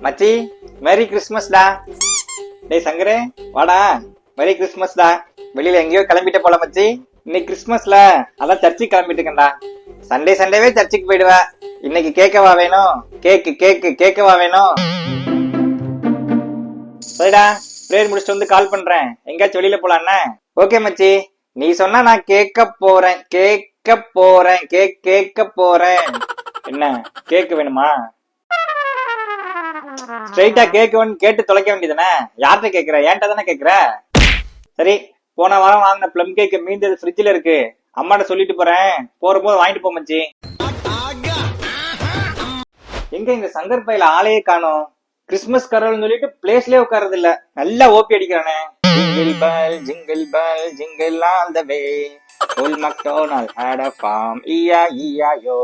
மச்சி merry Christmas டா. டேய் சங்கரே வாடா, மேரி கிறிஸ்மஸ் டா. வெளியில எங்கேயோ கிளம்பிட்ட போல மச்சி. இன்னைக்கு கிறிஸ்மஸ்ல அதான் சர்ச்சுக்கு கிளம்பிட்டு இருக்கேன்டா. சண்டேவே சர்ச்சுக்கு போயிடுவேன். இன்னைக்கு கேக்கவா வேணும்? கேக்கவா வேணும்? சரிடா, பிரேயர் முடிச்சுட்டு வந்து கால் பண்றேன். எங்கேயாச்சும் வெளியில போலான்னு. ஓகே மச்சி, நீ சொன்னா நான் கேட்க போறேன். என்ன கேக்க வேணுமா? ஸ்ட்ரைட்டா கேட்கணும்னு கேட்டு தொலைக்க வேண்டியதானே. யார்கிட்ட கேக்குற? என்கிட்ட தானே கேக்குற. சரி, போன வாரம் வாங்கின பிளம் கேக் மீந்தது ஃப்ரிட்ஜ்ல இருக்கு. அம்மாட்ட சொல்லிட்டு போறேன், போறபோது வாங்கிட்டு போ மச்சி. எங்க இந்த சங்கர் பையில ஆளையே காணோம். கிறிஸ்துமஸ் கரோல்னு சொல்லிட்டு பிளேஸ்லயே உட்கார்றது இல்ல. நல்லா ஓபி அடிக்கிறானே. Jingle bell jingle all the way, old MacDonald had a farm, E-I-E-I-O.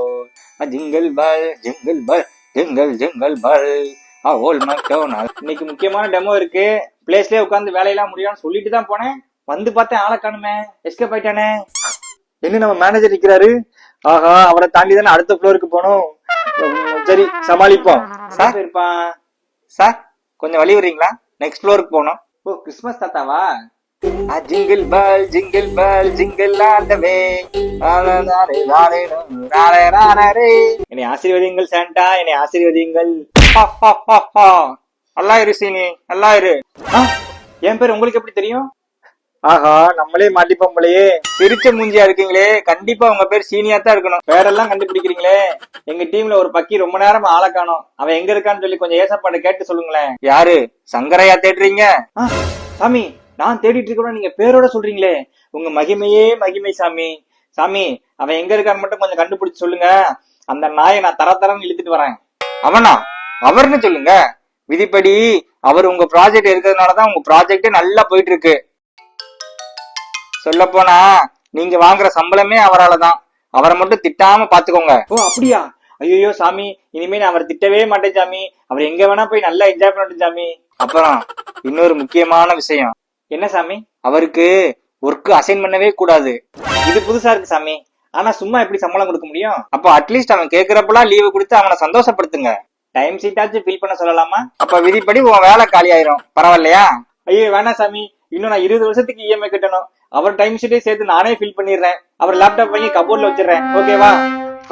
A jingle bell jingle bell, a old MacDonald. இன்னைக்கு முக்கியமான டெமோ இருக்கு. பிளேஸ்லயே உட்கார்ந்து வேலையெல்லாம் முடியும்னு சொல்லிட்டு தான் போனேன். வந்து பார்த்தேன் ஆளை காணுமே. எஸ்கேப் ஆயிட்டானே. என்ன நம்ம மேனேஜர் நிக்கிறாரு. ஆஹா, அவரை தாண்டி தானே அடுத்த ஃப்ளோருக்கு போனோம். சரி சமாளிப்போம். சார் இருப்பான். சார் கொஞ்சம் வழி வரீங்களா? நெக்ஸ்ட் ஃப்ளோருக்கு போனோம். ஓ, கிறிஸ்மஸ் தாத்தாவா? Jingle bell jingle all the way. என்னை ஆசீர்வதிங்கள் சாண்டா, என்னை ஆசீர்வதிங்கள். நல்லா இரு சீனி, நல்லா இரு. என் பேர் உங்களுக்கு எப்படி தெரியும்? ஆஹா, நம்மளே மாட்டிப்போம் போலயே. சிரிச்ச மூஞ்சியா இருக்கீங்களே, கண்டிப்பா உங்க பேர் சீனியா தான் இருக்கணும். பேரெல்லாம் கண்டுபிடிக்கிறீங்களே. எங்க டீம்ல ஒரு பக்கி ரொம்ப நேரம் ஆளை காணோம். அவன் எங்க இருக்கான்னு சொல்லி கொஞ்சம் ஏசப்பாட கேட்டு சொல்லுங்களேன். யாரு? சங்கரையா தேடுறீங்க? சாமி, நான் தேடிட்டு இருக்கணும், நீங்க பேரோட சொல்றீங்களே. உங்க மகிமையே மகிமை சாமி. சாமி, அவன் எங்க இருக்கான்னு மட்டும் கொஞ்சம் கண்டுபிடிச்சு சொல்லுங்க. அந்த நாயை நான் தரன்னு இழுத்துட்டு வரேன். அவனா? அவர்னு சொல்லுங்க. விதிப்படி அவர் உங்க ப்ராஜெக்ட் இருக்கிறதுனாலதான் உங்க ப்ராஜெக்ட் நல்லா போயிட்டு இருக்கு. சொல்ல போனா நீங்க வாங்குற சம்பளமே அவராலதான். அவரை மட்டும் திட்டாம பாத்துக்கோங்க. ஓ அப்படியா? ஐயோ சாமி, இனிமே நான் அவரை திட்டவே மாட்டேன் சாமி. அவர் எங்க வேணா போய் நல்லா என்ஜாய் பண்ணட்டும் சாமி. அப்புறம் இன்னொரு முக்கியமான விஷயம். என்ன சாமி? அவருக்கு ஒர்க் அசைன் பண்ணவே கூடாது. இது புதுசா இருக்கு சாமி. ஆனா சும்மா எப்படி சம்பளம் கொடுக்க முடியும்? அப்போ அட்லீஸ்ட் அவன் கேக்குறப்பெல்லாம் லீவு கொடுத்து அவனை சந்தோஷப்படுத்துங்க. டைம் ஷீட்டாச்சும் ஃபில் பண்ண சொல்லலாமா? அப்ப விதிப்படி உன் வேலை காலி ஆயிரும். பரவாயில்லையா? ஐயோ வேணாம் சாமி, இன்னும் நான் 20 வருஷத்துக்கு இஎம்ஐ கட்டணும். அவர் டைம் ஷீட்டே சேர்த்து நானே ஃபில் பண்ணிடுறேன். அவர் லேப்டாப் வாங்கி கபோர்ட்ல வச்சிடறேன். ஓகேவா?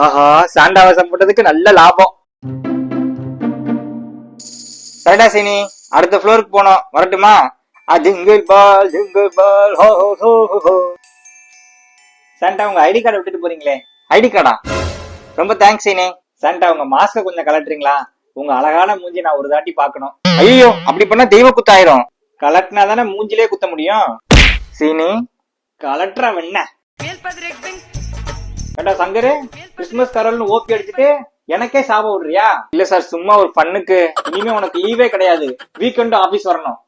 ஆஹா, சாண்டாவாசம் போட்டதுக்கு நல்ல லாபம். சரிடா சீனி, அடுத்த ஃப்ளோருக்கு போனோம். வரட்டுமா? ஜிங்கிள் பால் ஹோ ஹோ ஹோ. சாண்டா, உங்க ஐடி கார்டை விட்டுட்டு போறீங்களே. ஐடி கார்டா? ரொம்ப தேங்க்ஸ் சீனி. சாண்டா, உங்க மாஸ்க கொஞ்சம் கலட்டுறீங்களா? உங்க அழகான மூஞ்சி நான் ஒரு தாட்டி பாக்கணும். ஐயோ, அப்படி பண்ணா தெய்வ குத்தாயிரும். கலட்டினா தானே மூஞ்சிலே குத்த முடியும். சீனி கலட்டுற என்ன? ஏண்டா சங்கரு, கிறிஸ்துமஸ் கரோல்னு ஓபி அடிச்சுட்டு எனக்கே சாப விடுறியா? இல்ல சார், சும்மா ஒரு பண்ணுக்கு. இனிமே உனக்கு லீவே கிடையாது. வீக்கெண்ட் ஆபீஸ் வரணும்.